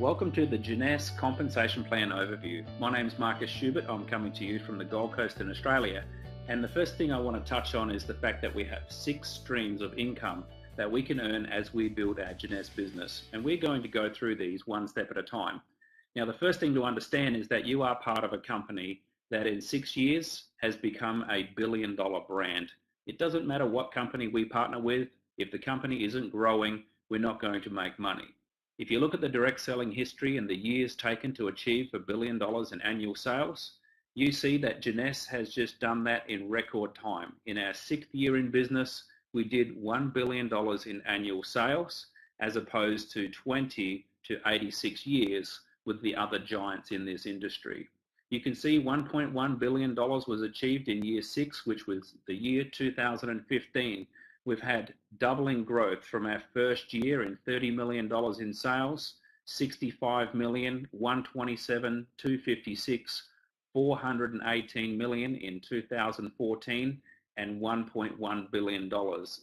Welcome to the Jeunesse Compensation Plan Overview. My name is Marcus Schubert. I'm coming to you from the Gold Coast in Australia. And the first thing I want to touch on is the fact that we have 6 streams of income that we can earn as we build our Jeunesse business. And we're going to go through these one step at a time. Now, the first thing to understand is that you are part of a company that in 6 years has become a billion-dollar brand. It doesn't matter what company we partner with. If the company isn't growing, we're not going to make money. If you look at the direct selling history and the years taken to achieve $1 billion in annual sales, you see that Jeunesse has just done that in record time. In our 6th year in business, we did $1 billion in annual sales, as opposed to 20 to 86 years with the other giants in this industry. You can see $1.1 billion was achieved in year 6, which was the year 2015. We've had doubling growth from our first year in $30 million in sales, 65 million, 127, 256, 418 million in 2014, and $1.1 billion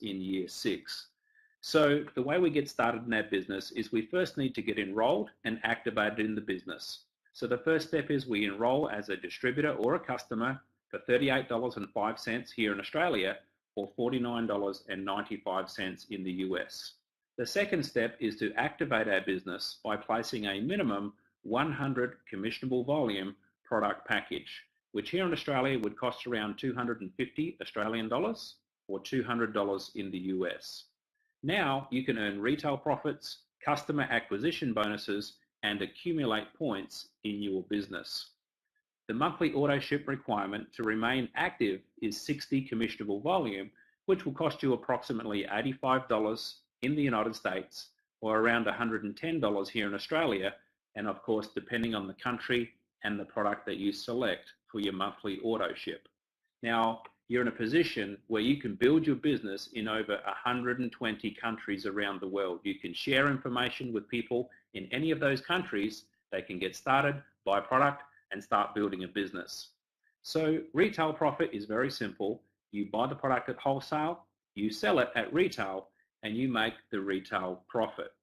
in year 6. So the way we get started in our business is we first need to get enrolled and activated in the business. So the first step is we enroll as a distributor or a customer for $38.05 here in Australia, or $49.95 in the US. The second step is to activate our business by placing a minimum 100 commissionable volume product package, which here in Australia would cost around 250 Australian dollars or $200 in the US. Now you can earn retail profits, customer acquisition bonuses, and accumulate points in your business. The monthly auto ship requirement to remain active is 60 commissionable volume, which will cost you approximately $85 in the United States or around $110 here in Australia, and of course depending on the country and the product that you select for your monthly auto ship. Now you're in a position where you can build your business in over 120 countries around the world. You can share information with people in any of those countries. They can get started, buy product, and start building a business. So retail profit is very simple. You buy the product at wholesale, you sell it at retail, and you make the retail profit.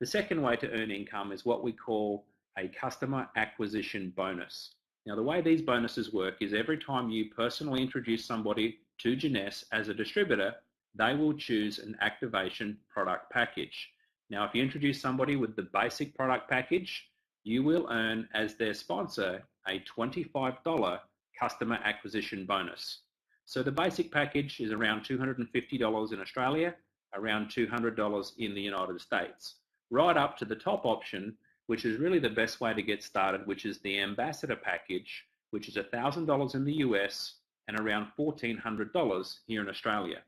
The second way to earn income is what we call a customer acquisition bonus. Now the way these bonuses work is every time you personally introduce somebody to Jeunesse as a distributor, they will choose an activation product package. Now if you introduce somebody with the basic product package, you will earn as their sponsor a $25 customer acquisition bonus. So the basic package is around $250 in Australia, around $200 in the United States, right up to the top option, which is really the best way to get started, which is the ambassador package, which is $1,000 in the US and around $1,400 here in Australia.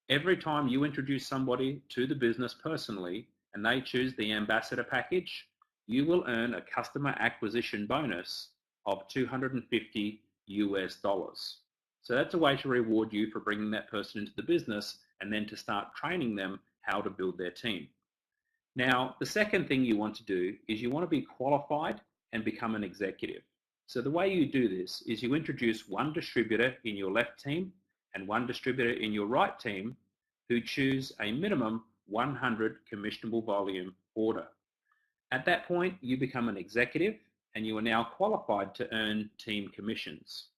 Every time you introduce somebody to the business personally and they choose the ambassador package, you will earn a customer acquisition bonus of $250 US. So that's a way to reward you for bringing that person into the business and then to start training them how to build their team. Now, the second thing you want to do is you want to be qualified and become an executive. So the way you do this is you introduce one distributor in your left team and one distributor in your right team who choose a minimum 100 commissionable volume order. At that point, you become an executive and you are now qualified to earn team commissions.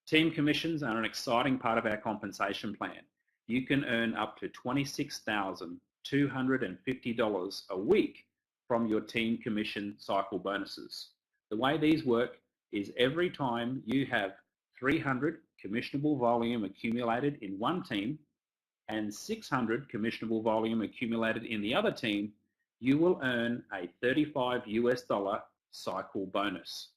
Team commissions are an exciting part of our compensation plan. You can earn up to $26,250 a week from your team commission cycle bonuses. The way these work is every time you have 300 commissionable volume accumulated in one team and 600 commissionable volume accumulated in the other team, you will earn a $35 US cycle bonus.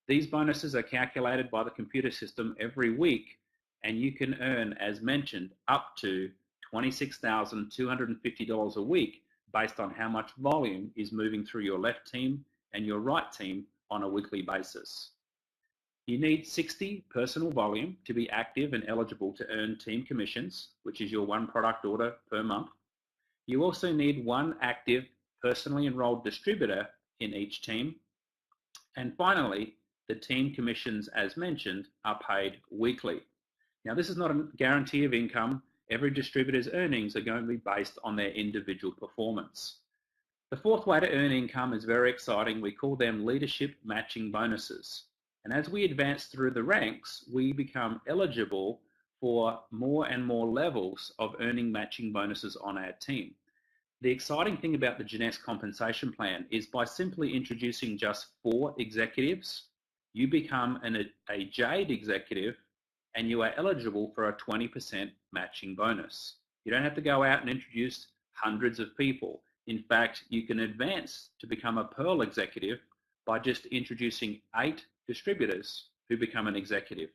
These bonuses are calculated by the computer system every week, and you can earn, as mentioned, up to $26,250 a week based on how much volume is moving through your left team and your right team on a weekly basis. You need 60 personal volume to be active and eligible to earn team commissions, which is your one product order per month. You also need one active personally enrolled distributor in each team. And finally, the team commissions, as mentioned, are paid weekly. Now, this is not a guarantee of income. Every distributor's earnings are going to be based on their individual performance. The fourth way to earn income is very exciting. We call them leadership matching bonuses. And as we advance through the ranks, we become eligible for more and more levels of earning matching bonuses on our team. The exciting thing about the Jeunesse compensation plan is by simply introducing just 4 executives, you become a Jade executive and you are eligible for a 20% matching bonus. You don't have to go out and introduce hundreds of people. In fact, you can advance to become a Pearl executive by just introducing 8 distributors who become an executive.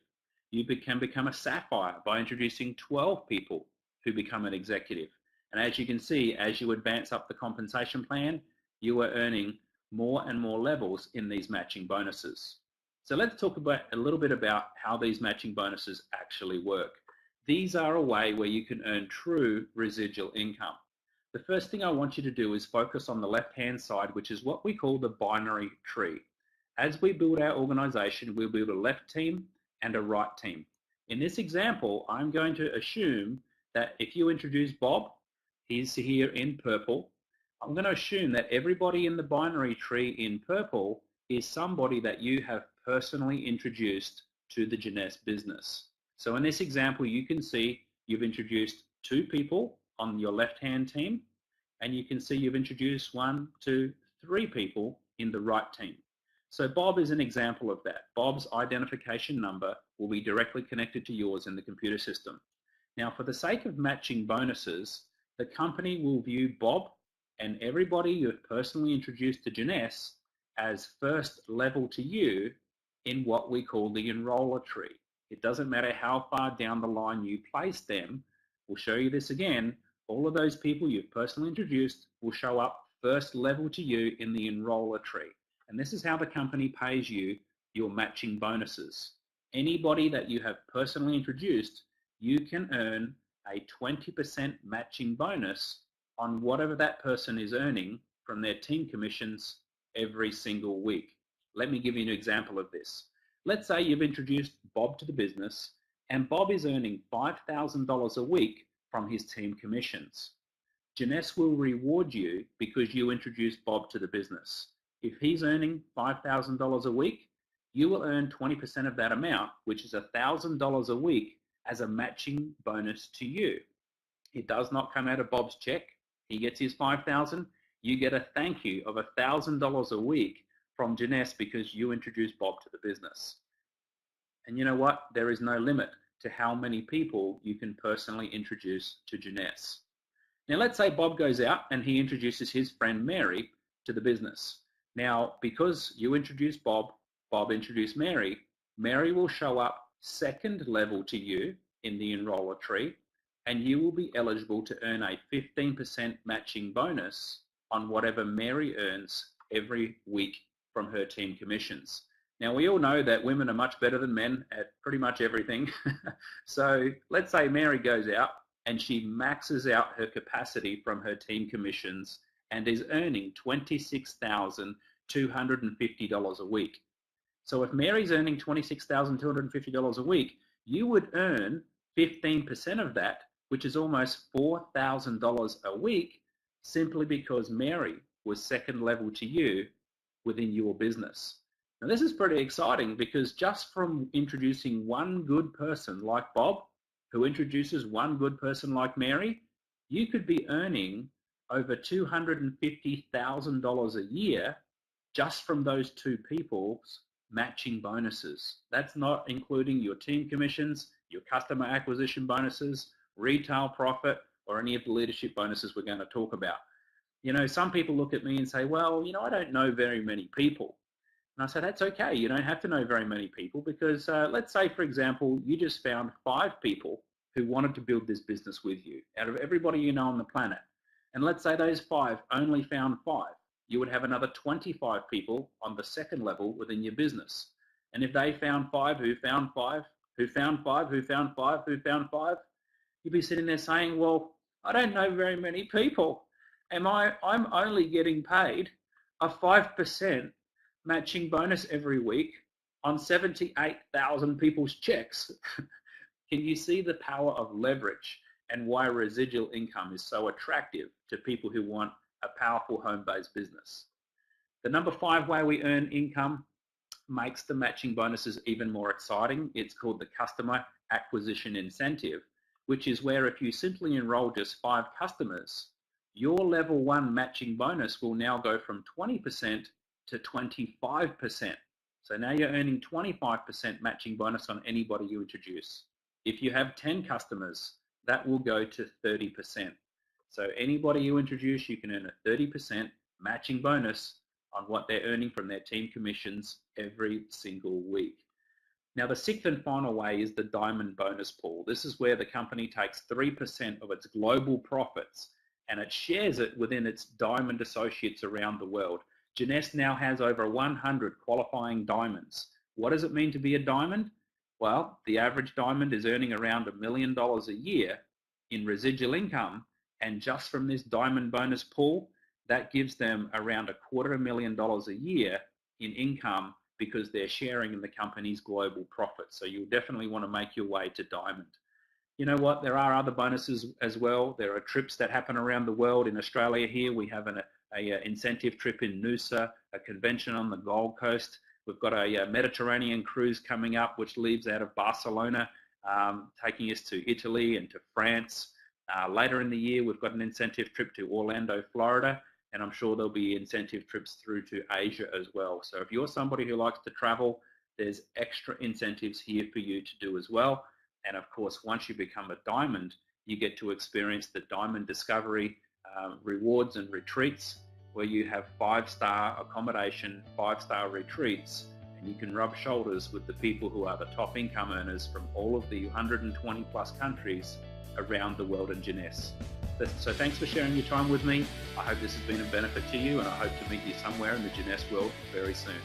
You can become a Sapphire by introducing 12 people who become an executive. And as you can see, as you advance up the compensation plan, you are earning more and more levels in these matching bonuses. So let's talk about a little bit about how these matching bonuses actually work. These are a way where you can earn true residual income. The first thing I want you to do is focus on the left-hand side, which is what we call the binary tree. As we build our organization, we'll build a left team and a right team. In this example, I'm going to assume that if you introduce Bob, he's here in purple. I'm going to assume that everybody in the binary tree in purple is somebody that you have personally introduced to the Jeunesse business. So in this example, you can see you've introduced 2 people on your left-hand team, and you can see you've introduced 1, 2, 3 people in the right team. So Bob is an example of that. Bob's identification number will be directly connected to yours in the computer system. Now, for the sake of matching bonuses, the company will view Bob and everybody you've personally introduced to Jeunesse as first level to you in what we call the enroller tree. It doesn't matter how far down the line you place them. We'll show you this again. All of those people you've personally introduced will show up first level to you in the enroller tree. And this is how the company pays you your matching bonuses. Anybody that you have personally introduced, you can earn a 20% matching bonus on whatever that person is earning from their team commissions every single week. Let me give you an example of this. Let's say you've introduced Bob to the business and Bob is earning $5,000 a week from his team commissions. Jeunesse will reward you because you introduced Bob to the business. If he's earning $5,000 a week, you will earn 20% of that amount, which is $1,000 a week as a matching bonus to you. It does not come out of Bob's check. He gets his $5,000. You get a thank you of $1,000 a week from Jeunesse because you introduced Bob to the business. And you know what? There is no limit to how many people you can personally introduce to Jeunesse. Now let's say Bob goes out and he introduces his friend Mary to the business. Now, because you introduced Bob, Bob introduced Mary, Mary will show up second level to you in the enroller tree, and you will be eligible to earn a 15% matching bonus on whatever Mary earns every week from her team commissions. Now, we all know that women are much better than men at pretty much everything. So let's say Mary goes out and she maxes out her capacity from her team commissions and is earning $26,250 a week. So if Mary's earning $26,250 a week, you would earn 15% of that, which is almost $4,000 a week, simply because Mary was second level to you within your business. Now this is pretty exciting because just from introducing one good person like Bob, who introduces one good person like Mary, you could be earning over $250,000 a year just from those 2 people's matching bonuses. That's not including your team commissions, your customer acquisition bonuses, retail profit, or any of the leadership bonuses we're going to talk about. You know, some people look at me and say, well, I don't know very many people. And I say, that's okay. You don't have to know very many people because let's say, for example, you just found 5 people who wanted to build this business with you out of everybody you know on the planet. And let's say those 5 only found 5. You would have another 25 people on the second level within your business. And if they found 5 who found 5, who found 5, who found 5, who found 5, you'd be sitting there saying, well, I don't know very many people. I'm only getting paid a 5% matching bonus every week on 78,000 people's checks. Can you see the power of leverage and why residual income is so attractive to people who want a powerful home-based business. The number 5 way we earn income makes the matching bonuses even more exciting. It's called the customer acquisition incentive, which is where if you simply enroll just 5 customers, your level 1 matching bonus will now go from 20% to 25%. So now you're earning 25% matching bonus on anybody you introduce. If you have 10 customers, that will go to 30%. So anybody you introduce, you can earn a 30% matching bonus on what they're earning from their team commissions every single week. Now, the 6th and final way is the diamond bonus pool. This is where the company takes 3% of its global profits and it shares it within its diamond associates around the world. Jeunesse now has over 100 qualifying diamonds. What does it mean to be a diamond? Well, the average diamond is earning around $1 million a year in residual income, and just from this diamond bonus pool, that gives them around $250,000 a year in income because they're sharing in the company's global profits. So you'll definitely want to make your way to diamond. You know what? There are other bonuses as well. There are trips that happen around the world. In Australia here, we have an incentive trip in Noosa, a convention on the Gold Coast. We've got a Mediterranean cruise coming up, which leaves out of Barcelona, taking us to Italy and to France. Later in the year, we've got an incentive trip to Orlando, Florida, and I'm sure there'll be incentive trips through to Asia as well. So if you're somebody who likes to travel, there's extra incentives here for you to do as well. And of course, once you become a diamond, you get to experience the Diamond Discovery rewards and retreats, where you have 5-star accommodation, 5-star retreats, and you can rub shoulders with the people who are the top income earners from all of the 120 plus countries around the world in Jeunesse. So thanks for sharing your time with me. I hope this has been a benefit to you, and I hope to meet you somewhere in the Jeunesse world very soon.